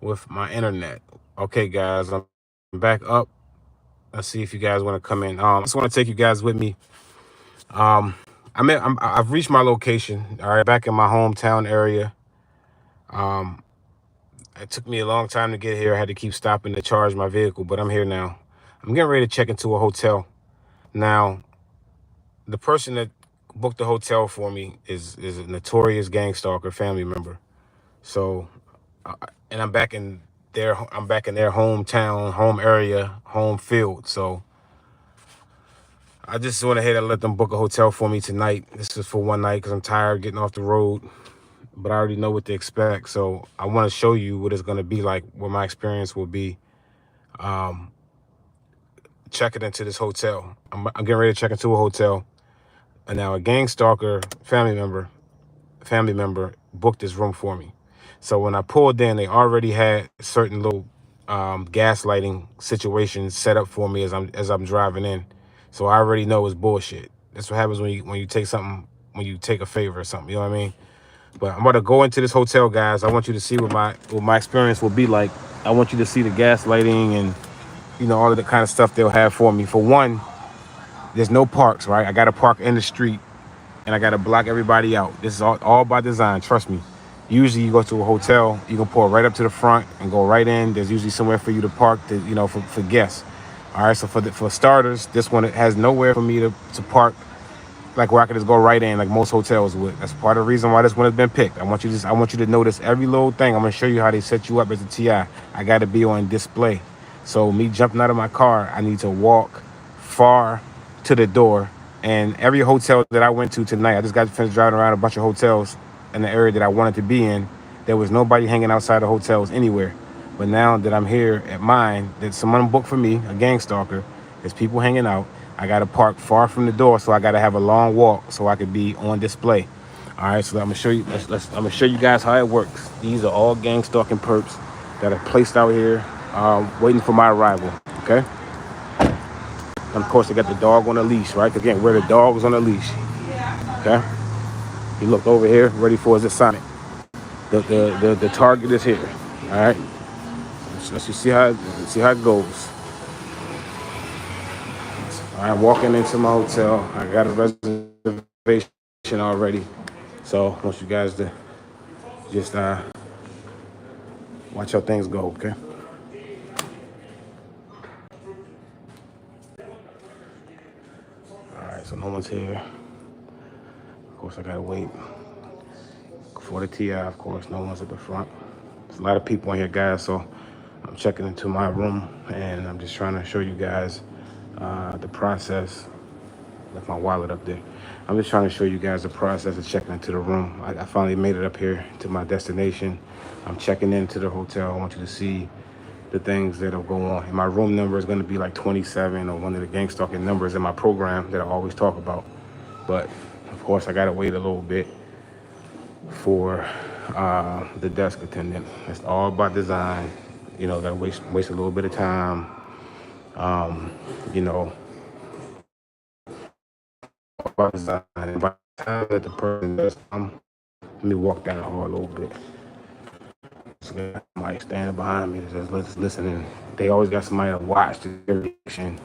with my internet. Okay, guys, I'm back up. Let's see if you guys want to come in. I just want to take you guys with me. Um, I've reached my location. All right, back in my hometown area. Um, it took me a long time to get here. I had to keep stopping to charge my vehicle, but I'm here now. I'm getting ready to check into a hotel. Now, the person that booked the hotel for me is a notorious gang stalker family member. So, uh, and I'm back in their hometown, home area, home field. So I just went ahead and let them book a hotel for me tonight. This is for one night because I'm tired getting off the road, but I already know what to expect. So I want to show you what it's going to be like, what my experience will be um, checking into this hotel. I'm getting ready to check into a hotel. And now a gang stalker family member booked this room for me. So when I pulled in, they already had certain little gaslighting situations set up for me as I'm driving in. So I already know it's bullshit. That's what happens when you take something, when you take a favor or something. You know what I mean? But I'm about to go into this hotel, guys. I want you to see what my experience will be like. I want you to see the gaslighting and all of the kind of stuff they'll have for me. For one, there's no parks, right? I got to park in the street and I got to block everybody out. This is all by design, trust me. Usually you go to a hotel, you can pull right up to the front and go right in. There's usually somewhere for you to park for guests. All right, so for starters, this one has nowhere for me to park, like where I could just go right in like most hotels would. That's part of the reason why this one has been picked. I want you to notice every little thing. I'm gonna show you how they set you up as a TI. I got to be on display. So me jumping out of my car, I need to walk far to the door. And every hotel that I went to tonight, I just got finished driving around a bunch of hotels in the area that I wanted to be in. There was nobody hanging outside the hotels anywhere. But now that I'm here at mine, that someone booked for me, a gang stalker, there's people hanging out. I got to park far from the door, so I got to have a long walk so I could be on display. All right, so I'm gonna show you. I'm gonna show you guys how it works. These are all gang stalking perps that are placed out here, waiting for my arrival. Okay. And of course, they got the dog on a leash, right? Again, where the dog was on a leash. Okay. He looked over here, ready for his assignment. The target is here. All right. Let's just see how it goes. I'm walking into my hotel. I got a reservation already. So I want you guys to just watch how things go, okay? All right, so no one's here. Of course, I gotta wait for the TI, of course. No one's at the front. There's a lot of people in here, guys, so I'm checking into my room, and I'm just trying to show you guys the process. Left my wallet up there. I'm just trying to show you guys the process of checking into the room. I finally made it up here to my destination. I'm checking into the hotel. I want you to see the things that'll go on. And my room number is going to be like 27, or one of the gang stalking numbers in my program that I always talk about. But of course, I got to wait a little bit for the desk attendant. It's all by design. Gotta waste a little bit of time. You know, by design. And by the time that the person does come, let me walk down the hall a little bit. So somebody standing behind me that's listening. They always got somebody to watch the reaction.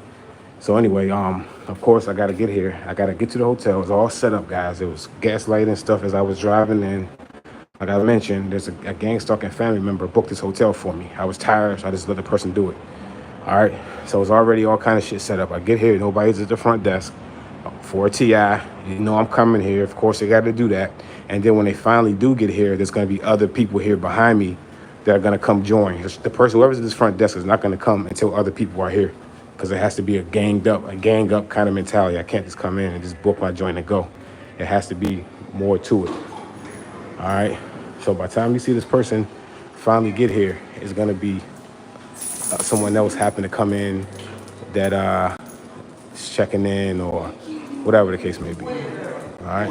So anyway, of course I gotta get here. I gotta get to the hotel. It was all set up, guys. It was gaslighting and stuff as I was driving in. Like I mentioned, there's a gang stalking family member booked this hotel for me. I was tired, so I just let the person do it. All right. So it's already all kind of shit set up. I get here, nobody's at the front desk. For a TI, I'm coming here. Of course, they got to do that. And then when they finally do get here, there's going to be other people here behind me that are going to come join. The person, whoever's at this front desk, is not going to come until other people are here, because it has to be a gang up kind of mentality. I can't just come in and just book my joint and go. It has to be more to it. All right. So by the time you see this person finally get here, it's going to be someone else happen to come in that is checking in, or whatever the case may be. All right.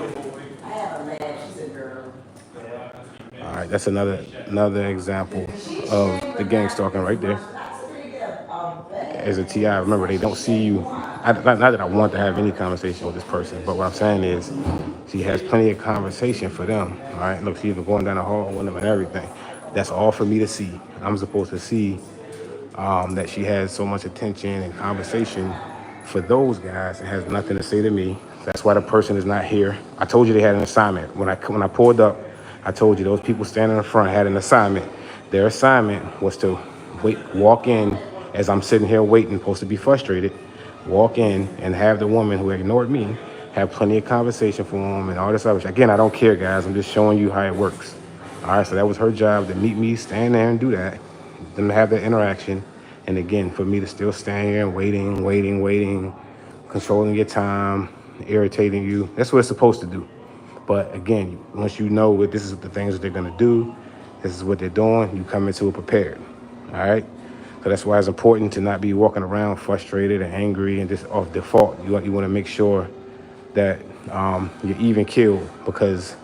All right. That's another example of the gang stalking right there. As a TI, remember, they don't see you. Not that I want to have any conversation with this person, but what I'm saying is she has plenty of conversation for them. All right. Look, she's even going down the hall with them and everything. That's all for me to see. I'm supposed to see that she has so much attention and conversation for those guys and has nothing to say to me. That's why the person is not here. I told you they had an assignment. When I pulled up, I told you those people standing in front had an assignment. Their assignment was to walk in as I'm sitting here waiting, supposed to be frustrated, walk in and have the woman who ignored me have plenty of conversation for them and all this other shit. Again, I don't care, guys. I'm just showing you how it works. All right, so that was her job, to meet me, stand there and do that, them to have that interaction. And again, for me to still stand here and waiting, controlling your time, irritating you. That's what it's supposed to do. But again, once you know what this is the things that they're gonna do, this is what they're doing, you come into it prepared. All right? So that's why it's important to not be walking around frustrated and angry and just off default. You want to make sure that you're even keeled, because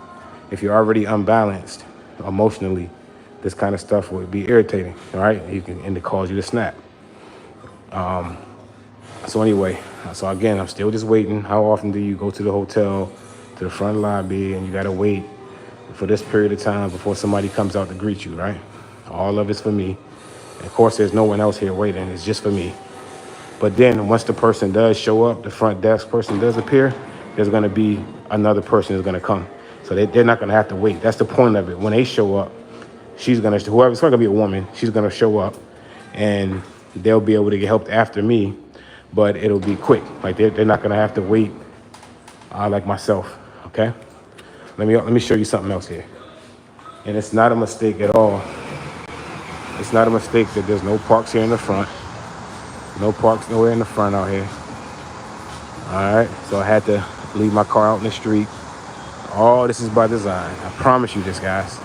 if you're already unbalanced emotionally, this kind of stuff would be irritating, all right? And it cause you to snap. So anyway, so again, I'm still just waiting. How often do you go to the hotel, to the front lobby, and you gotta wait for this period of time before somebody comes out to greet you, right? All of it's for me. And of course, there's no one else here waiting. It's just for me. But then once the person does show up, the front desk person does appear, there's gonna be another person who's gonna come. So they're not gonna have to wait. That's the point of it. When they show up, whoever's gonna be a woman, she's gonna show up and they'll be able to get help after me, but it'll be quick. Like they're not gonna have to wait like myself, okay? Let me show you something else here. And it's not a mistake at all. It's not a mistake that there's no parks here in the front. No parks nowhere in the front out here. All right, so I had to leave my car out in the street. All this is by design. I promise you this, guys.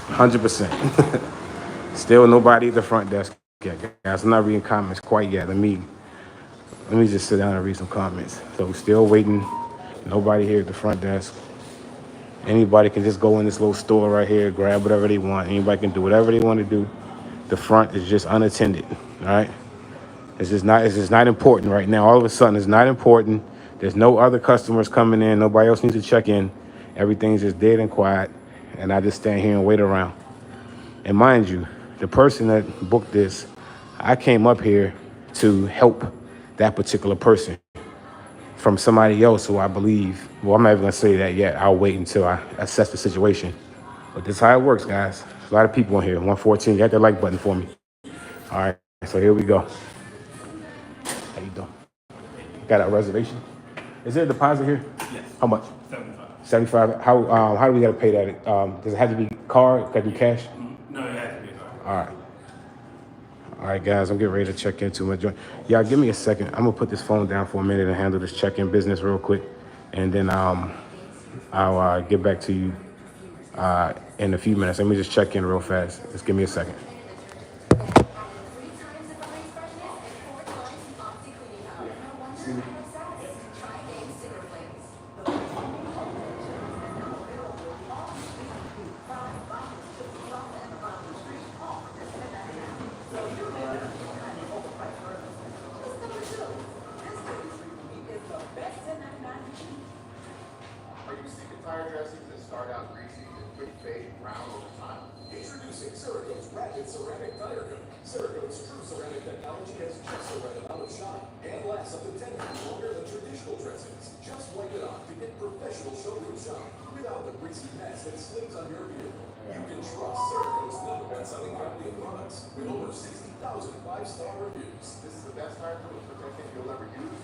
100%. Still nobody at the front desk yet, guys. I'm not reading comments quite yet. Let me just sit down and read some comments. So we're still waiting. Nobody here at the front desk. Anybody can just go in this little store right here, grab whatever they want. Anybody can do whatever they want to do. The front is just unattended, all right? It's just not important right now. All of a sudden, it's not important. There's no other customers coming in. Nobody else needs to check in. Everything's just dead and quiet. And I just stand here and wait around. And mind you, the person that booked this, I came up here to help that particular person from somebody else who I believe, well, I'm not even gonna say that yet. I'll wait until I assess the situation. But this is how it works, guys. A lot of people in here. 114, hit that like button for me. All right, so here we go. How you doing? Got a reservation? Is there a deposit here? Yes. How much? 75. 75. How do we gotta pay that? Does it have to be card? Can I do cash? No, it has to be card. All right. All right, guys, I'm getting ready to check into my joint. Y'all, give me a second. I'm gonna put this phone down for a minute and handle this check-in business real quick, and then I'll get back to you in a few minutes. Let me just check in real fast. Just give me a second. Are you sick and tired dressings that start out greasy and quick fade brown over time? Introducing Cerakote's Rapid Ceramic Tire Coat. Cerakote's true ceramic technology has just the right amount of shine and lasts up to 10 times longer than traditional dressings. Just wipe it on to get professional showroom shine without the greasy mess that slings on your vehicle. You can trust Cerakote's #1 selling family of products with over 60,000 5-star reviews. This is the best tire coat protection you'll ever use.